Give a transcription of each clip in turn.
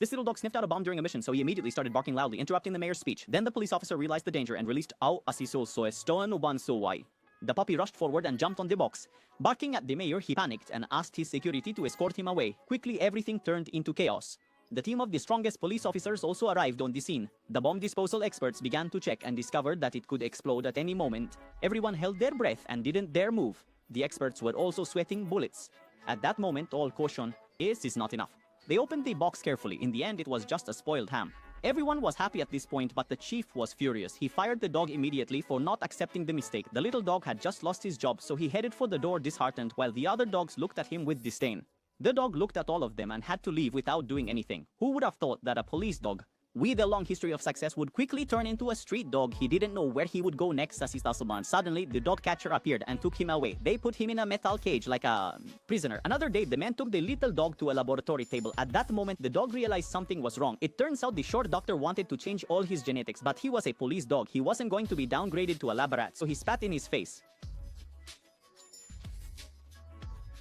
This little dog sniffed out a bomb during a mission, so he immediately started barking loudly, interrupting the mayor's speech. Then the police officer realized the danger and released Au Asiso Soestoan Uban Suwai. The puppy rushed forward and jumped on the box. Barking at the mayor, he panicked and asked his security to escort him away. Quickly, everything turned into chaos. The team of the strongest police officers also arrived on the scene. The bomb disposal experts began to check and discovered that it could explode at any moment. Everyone held their breath and didn't dare move. The experts were also sweating bullets. At that moment, all caution is not enough. They opened the box carefully. In the end, it was just a spoiled ham. Everyone was happy at this point, but the chief was furious. He fired the dog immediately for not accepting the mistake. The little dog had just lost his job, so he headed for the door disheartened, while the other dogs looked at him with disdain. The dog looked at all of them and had to leave without doing anything. Who would have thought that a police dog, with a long history of success, would quickly turn into a street dog? He didn't know where he would go next as he stumbled. Suddenly, the dog catcher appeared and took him away. They put him in a metal cage like a prisoner. Another day, the man took the little dog to a laboratory table. At that moment, the dog realized something was wrong. It turns out the short doctor wanted to change all his genetics, but he was a police dog. He wasn't going to be downgraded to a lab rat, so he spat in his face.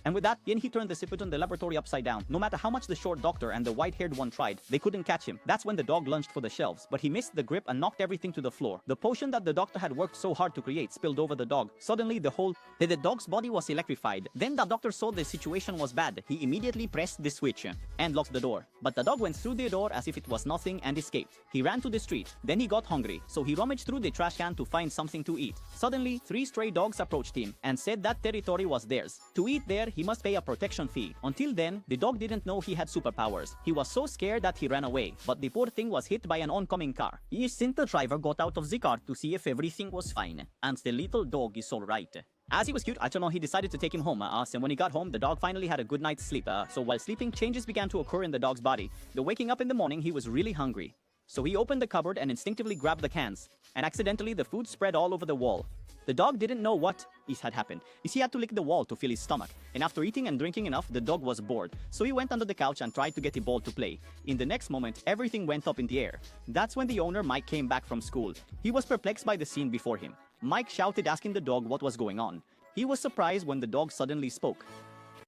And with that, then he turned the siput on the laboratory upside down. No matter how much the short doctor and the white-haired one tried, they couldn't catch him. That's when the dog lunged for the shelves, but he missed the grip and knocked everything to the floor. The potion that the doctor had worked so hard to create spilled over the dog. Suddenly, the dog's body was electrified. Then the doctor saw the situation was bad. He immediately pressed the switch and locked the door. But the dog went through the door as if it was nothing and escaped. He ran to the street. Then he got hungry, so he rummaged through the trash can to find something to eat. Suddenly, 3 stray dogs approached him and said that territory was theirs. To eat there, he must pay a protection fee. Until then, the dog didn't know he had superpowers. He was so scared that he ran away, but the poor thing was hit by an oncoming car. The driver got out of the car to see if everything was fine, and the little dog is alright. As he was cute, he decided to take him home. And when he got home, the dog finally had a good night's sleep. So while sleeping, changes began to occur in the dog's body. Waking up in the morning, he was really hungry. So he opened the cupboard and instinctively grabbed the cans. And accidentally, the food spread all over the wall. The dog didn't know what had happened. He had to lick the wall to fill his stomach. And after eating and drinking enough, the dog was bored. So he went under the couch and tried to get a ball to play. In the next moment, everything went up in the air. That's when the owner, Mike, came back from school. He was perplexed by the scene before him. Mike shouted, asking the dog what was going on. He was surprised when the dog suddenly spoke.